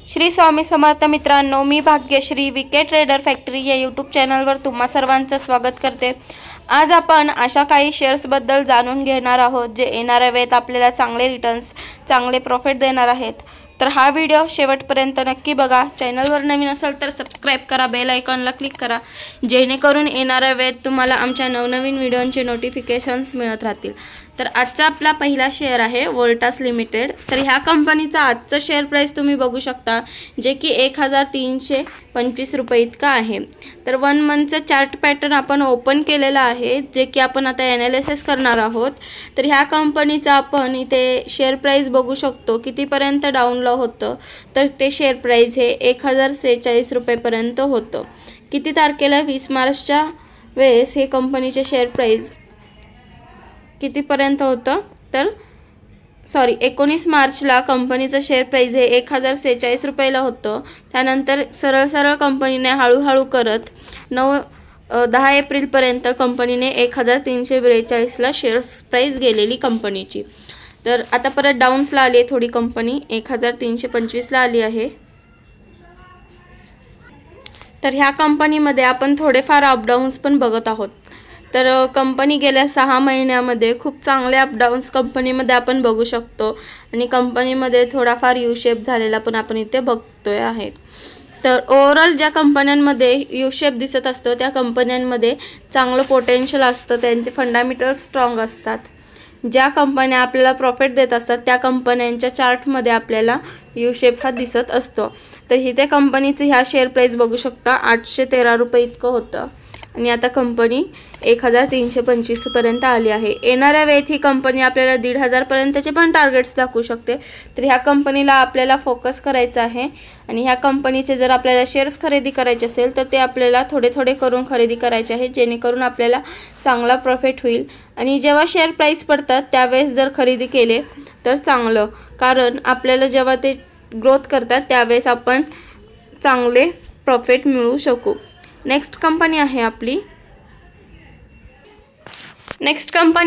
श्री स्वामी समर्थ मित्रांनो, मी भाग्यश्री विके trader factory या YouTube चॅनलवर तुम्हा सर्वांचं स्वागत करते। आज आपण अशा काही शेअर्सबद्दल जाणून घेणार आहोत जे येणाऱ्या वेळेत आपल्याला चांगले रिटर्न्स, चांगले प्रॉफिट देणार आहेत। तर हा व्हिडिओ शेवटपर्यंत नक्की बघा। चॅनलवर नवीन असाल तर सबस्क्राइब करा, बेल आयकॉनला क्लिक करा, जेणेकरून येणाऱ्या वेळेत तुम्हाला आमच्या नवनवीन व्हिडिओंचे नोटिफिकेशन्स मिळत राहतील। तर आजचा आपला पहिला शेअर आहे वोल्टास लिमिटेड। तर ह्या कंपनीचा आजचा शेअर प्राइस तुम्ही बघू शकता, जे की 1325 रुपये इतका आहे। तर 1 मंथचा चार्ट पॅटर्न आपण ओपन केलेला आहे, जे की आपण आता एनालिसिस करणार आहोत। तर ह्या कंपनीचा आपण इथे शेअर प्राइस बघू शकतो कितीपर्यंत डाऊनला होतं। तर ते शेअर प्राइस हे 1046 रुपयेपर्यंत होतं। किती तारखेला 20 मार्चच्या वेळेस हे कंपनीचे शेअर प्राइस कितीपर्यंत होतं, तर 19 मार्चला कंपनीचं शेअर प्राइस हे 1046 रुपयाला होतं। त्यानंतर सरळ कंपनीने हळूहळू करत 10 एप्रिलपर्यंत कंपनीने 1342ला शेअर्स प्राइस गेलेली कंपनीची। तर आता परत डाऊन्सला आली आहे थोडी कंपनी, 1325ला आली आहे। तर ह्या कंपनीमध्ये आपण थोडेफार अपडाऊन्स पण बघत आहोत। तर कंपनी गेल्या 6 महिन्यामध्ये खूप चांगले अपडाऊन्स कंपनीमध्ये आपण बघू शकतो आणि कंपनीमध्ये थोडाफार यू शेप झालेला पण आपण इथे बघतोय आहे। तर ओव्हरऑल ज्या कंपन्यांमध्ये यू शेप दिसत असतो त्या कंपन्यांमध्ये चांगलं पोटेन्शियल असतं, त्यांचे फंडामेंटल्स स्ट्रॉंग असतात। ज्या कंपन्या आपल्याला प्रॉफिट देत असतात त्या कंपन्यांच्या चार्टमध्ये आपल्याला यू शेप हा दिसत असतो। तर इथे कंपनीचं ह्या शेअर प्राइस बघू शकता 813 रुपये इतकं होतं आणि आता कंपनी 1325 पर्यंत आली आहे। येणाऱ्या वेळेत ही कंपनी आपल्याला 1500 पर्यंतचे पण टार्गेट्स दाखवू शकते। तर ह्या कंपनीला आपल्याला फोकस करायचा आहे आणि ह्या कंपनीचे जर आपल्याला शेअर्स खरेदी करायचे असेल तर ते आपल्याला थोडे करून खरेदी करायचे आहे, जेणेकरून आपल्याला चांगला प्रॉफिट होईल। आणि जेव्हा शेअर प्राइस पडतात त्यावेळेस जर खरेदी केले तर चांगलं, कारण आपल्याला जेव्हा ते ग्रोथ करतात त्यावेळेस आपण चांगले प्रॉफिट मिळवू शकू। नेक्स्ट कंपनी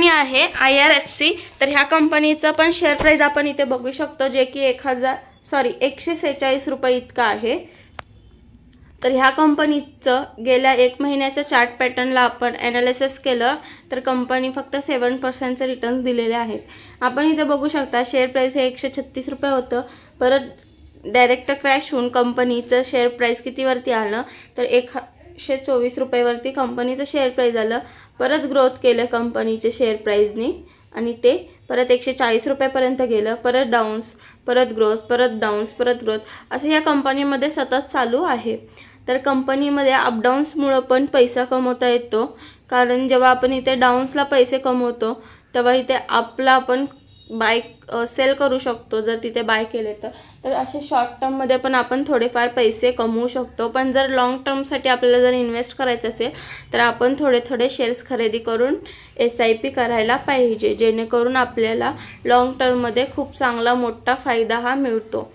आहे IRFC। तर ह्या कंपनीचं पण शेअर प्राइस आपण इथे बघू शकतो, जे की 146 रुपये इतका आहे। तर ह्या कंपनीचं गेल्या 1 महिन्याच्या चार्ट पॅटर्नला आपण एनालिसिस केलं तर कंपनी फक्त 7% रिटर्न्स दिलेले आहेत। आपण इथे बघू शकता शेअर प्राइस हे 136 रुपये होतं, परत डायरेक्ट क्रॅश होऊन कंपनीचं शेअर प्राइस कितीवरती आलं तर 124 रुपयावरती कंपनीचं शेअर प्राइस आलं। परत ग्रोथ केलं कंपनीचे शेअर प्राइसनी आणि ते परत 140 रुपयापर्यंत गेलं, परत डाऊन्स, परत ग्रोथ, परत डाऊन्स, परत ग्रोथ, असं या कंपनीमध्ये सतत चालू आहे। तर कंपनीमध्ये अपडाऊन्समुळं पण पैसा कमवता येतो, कारण जेव्हा आपण इथे डाऊन्सला पैसे कमवतो तेव्हा इथे आपण बाय सेल करू शकतो जर तिथे बाय केले तर असे शॉर्ट टर्ममध्ये पण आपण थोडेफार पैसे कमवू शकतो। पण जर लॉंग टर्मसाठी आपल्याला जर इन्व्हेस्ट करायचं असेल तर आपण थोडे शेअर्स खरेदी करून SIP करायला पाहिजे, जेणेकरून आपल्याला लॉंग टर्ममध्ये खूप चांगला मोठा फायदा हा मिळतो।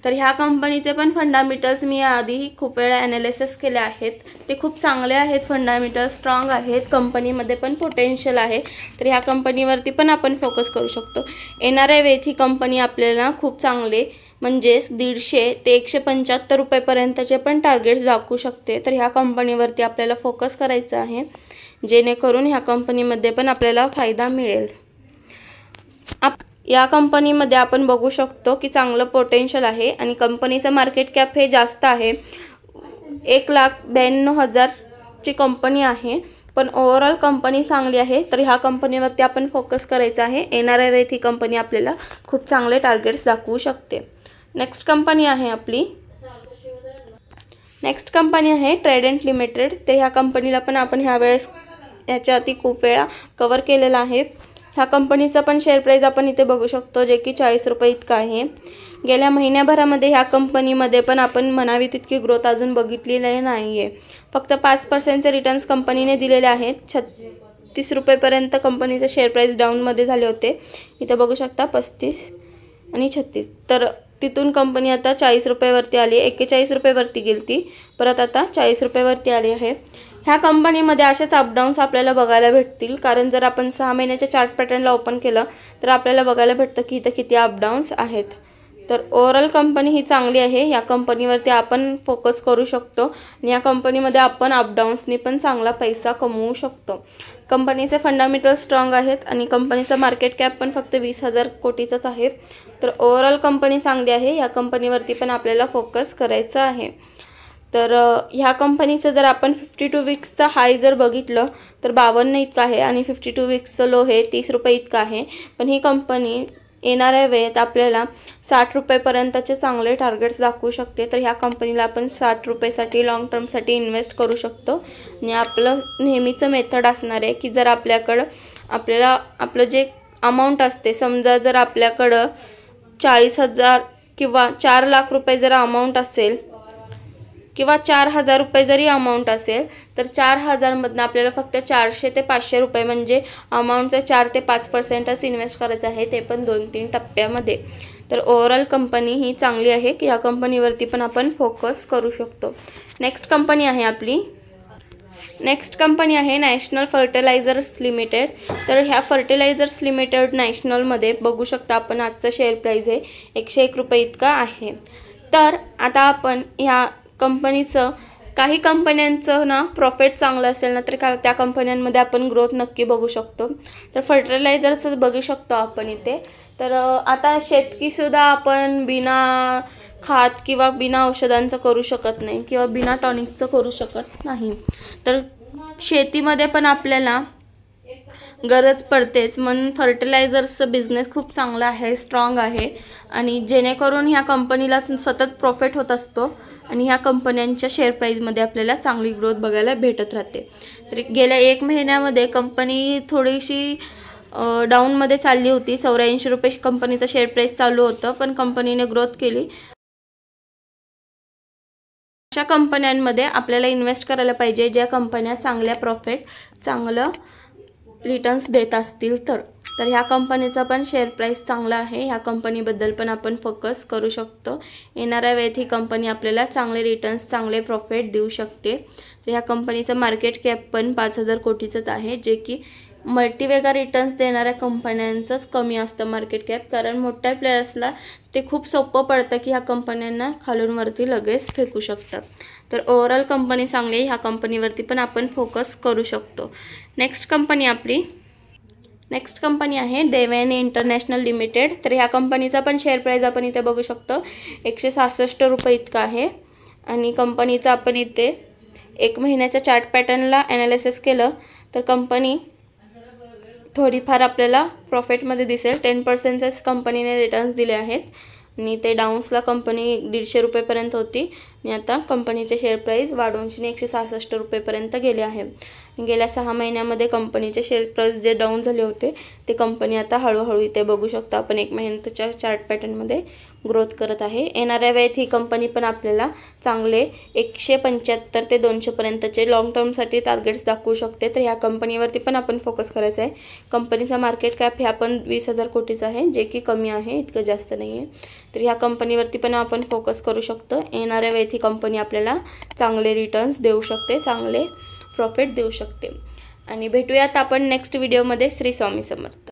तर ह्या कंपनीचे पण फंडामेंटल्स मी आधीही खूप वेळा एनालिसिस केले आहेत, ते खूप चांगले आहेत, फंडामेंटल्स स्ट्रॉंग आहेत, कंपनीमध्ये पण पोटेन्शियल आहे। तर ह्या कंपनीवरती पण आपण फोकस करू शकतो। येणाऱ्या वेळेत ही कंपनी आपल्याला खूप चांगले म्हणजेच 150 ते 175 रुपयेपर्यंतचे पण टार्गेट्स दाखवू शकते। तर ह्या कंपनीवरती आपल्याला फोकस करायचा आहे, जेणेकरून ह्या कंपनीमध्ये पण आपल्याला फायदा मिळेल। या कंपनीमध्ये आपण बघू शकतो की चांगलं पोटेन्शियल आहे आणि कंपनीचं मार्केट कॅप हे जास्त आहे, 1,92,000 ची कंपनी आहे, पण ओव्हरऑल कंपनी चांगली आहे। तर ह्या कंपनीवरती आपण फोकस करायचा आहे। येणाऱ्या वेळेत ही कंपनी आपल्याला खूप चांगले टार्गेट्स दाखवू शकते। नेक्स्ट कंपनी आहे ट्रायडेंट लिमिटेड। तर ह्या कंपनीला पण आपण ह्यावेळेस याच्या आधी खूप वेळा कव्हर केलेला आहे। ह्या कंपनीचा पण शेअर प्राइस आपण इथे बघू शकतो, जे की 40 रुपये इतका आहे। गेल्या महिन्याभरामध्ये ह्या कंपनीमध्ये पण आपण म्हणावी तितकी ग्रोथ अजून बघितलेली नाही आहे, फक्त 5% रिटर्न्स कंपनीने दिलेले आहेत। 36 रुपयेपर्यंत कंपनीचे शेअर प्राइस डाऊनमध्ये झाले होते, इथे बघू शकता 35 आणि 36। तर तिथून कंपनी आता 40 रुपयावरती आली, 41 रुपयावरती गेली ती, परत आता 40 रुपयावरती आली आहे। ह्या कंपनीमध्ये असेच अपडाऊन्स आपल्याला बघायला भेटतील, कारण जर आपण 6 महिन्याच्या चार्ट पॅटर्नला ओपन केलं तर आपल्याला बघायला भेटतं की इथे किती अपडाऊन्स आहेत। तर ओव्हरऑल कंपनी ही चांगली आहे. या कंपनीवरती आपण फोकस करू शकतो आणि या कंपनीमध्ये आपण अपडाऊन्सनी पण चांगला पैसा कमवू शकतो. कंपनीचे फंडामेंटल स्ट्रॉंग आहेत आणि कंपनीचं मार्केट कॅप पण फक्त 20,000 कोटीचंच आहे. तर ओव्हरऑल कंपनी चांगली आहे. या कंपनीवरती पण आपल्याला फोकस करायचा आहे. तर ह्या कंपनीचं जर आपण 52 वीक्सचा हाय जर बघितलं तर 52 इतका आहे आणि 52 वीक्सचं लो हे 30 रुपये इतका आहे. पण ही कंपनी येणाऱ्या वेळेत आपल्याला 60 रुपयेपर्यंतचे चांगले टार्गेट्स दाखवू शकते. तर ह्या कंपनीला आपण 60 रुपयेसाठी लॉंग टर्मसाठी इन्व्हेस्ट करू शकतो. आणि आपलं नेहमीचं मेथड असणार आहे की जर आपल्याला आपलं जे अमाऊंट असते, समजा जर आपल्याकडं 40,000 किंवा 4 लाख रुपये जर अमाऊंट असेल किंवा 4,000 रुपये जरी अमाऊंट असेल तर 4,000मधनं आपल्याला फक्त 400 ते 500 रुपये म्हणजे अमाऊंटचं 4 ते 5%च इन्व्हेस्ट करायचं आहे, ते पण 2-3 टप्प्यामध्ये. तर ओव्हरऑल कंपनी ही चांगली आहे की या कंपनीवरती पण आपण फोकस करू शकतो. नेक्स्ट कंपनी आहे नॅशनल फर्टिलायझर्स लिमिटेड. तर ह्या फर्टिलायझर्स लिमिटेड नॅशनलमध्ये बघू शकता आपण आजचं शेअर प्राईज आहे 101 रुपये इतका आहे. तर आता आपण ह्या कंपनीचं काही कंपन्यांचं ना प्रॉफिट चांगलं असेल ना तर त्या कंपन्यांमध्ये आपण ग्रोथ नक्की बघू शकतो. तर फर्टिलायझरचं बघू शकतो आपण इथे. तर आता शेतकीसुद्धा आपण बिना खात किंवा बिना औषधांचं करू शकत नाही किंवा बिना टॉनिकचं करू शकत नाही. तर शेतीमध्ये पण आपल्याला गरज पडतेच, म्हणून फर्टिलायझर्सचं बिझनेस खूप चांगला आहे, स्ट्रॉंग आहे आणि जेणेकरून ह्या कंपनीला सतत प्रॉफिट होत असतो आणि ह्या कंपन्यांच्या शेअर प्राईजमध्ये आपल्याला चांगली ग्रोथ बघायला भेटत राहते. तर गेल्या 1 महिन्यामध्ये कंपनी थोडीशी डाऊनमध्ये चालली होती. 84 रुपये कंपनीचं शेअर प्राईस चालू होतं, पण कंपनीने ग्रोथ केली. अशा कंपन्यांमध्ये आपल्याला इन्व्हेस्ट करायला पाहिजे ज्या कंपन्या चांगल्या चांगलं रिटर्न्स देत असतील. तर ह्या कंपनीचा पण शेअर प्राईस चांगला आहे. ह्या कंपनीबद्दल पण आपण फोकस करू शकतो. येणाऱ्या वेळेत ही कंपनी आपल्याला चांगले रिटर्न्स चांगले प्रॉफिट देऊ शकते. तर ह्या कंपनीचं मार्केट कॅप पण 5,000 कोटीचंच आहे, जे की मल्टीवेगा रिटर्न्स देणाऱ्या कंपन्यांचंच कमी असतं मार्केट कॅप. कारण मोठ्या प्लेयर्सला ते खूप सोपं पडतं की ह्या कंपन्यांना खालून वरती लगेच फेकू शकतात. तर ओव्हरऑल कंपनी चांगली आहे. ह्या कंपनीवरती पण आपण फोकस करू शकतो. नेक्स्ट कंपनी आहे देवयानी इंटरनॅशनल लिमिटेड. तर ह्या कंपनीचा पण शेअर प्राईज आपण इथे बघू शकतो 166 रुपये इतका आहे आणि कंपनीचं आपण इथे 1 महिन्याच्या चार्ट पॅटर्नला ॲनालिसिस केलं तर कंपनी थोडीफार आपल्याला प्रॉफिटमध्ये दिसेल. 10%च कंपनीने रिटर्न्स दिले आहेत आणि ते डाऊन्सला कंपनी 150 रुपयेपर्यंत होती आणि आता कंपनीचे शेअर प्राईस वाढून 166 रुपयेपर्यंत गेले आहे. गेल्या 6 महिन्यामध्ये कंपनीचे शेअर प्राईस जे डाऊन झाले होते ते कंपनी आता हळूहळू इथे बघू शकता आपण 1 महिन्याच्या चार्ट पॅटर्नमध्ये ग्रोथ करत आहे. येणाऱ्या वेळेत ही कंपनी पण आपल्याला चांगले 175 ते 200पर्यंतचे लॉंग टर्मसाठी टार्गेट्स दाखवू शकते. तर ह्या कंपनीवरती पण आपण फोकस करायचं आहे. कंपनीचा मार्केट कॅप ह्या पण 20,000 कोटीचा आहे, जे की कमी आहे, इतकं जास्त नाही आहे. तर ह्या कंपनीवरती पण आपण फोकस करू शकतो. येणाऱ्या वेळेत ही कंपनी आपल्याला चांगले रिटर्न्स देऊ शकते, चांगले प्रॉफिट देऊ शकते. आणि भेटूयात आपण नेक्स्ट व्हिडिओमध्ये. श्री स्वामी समर्थ.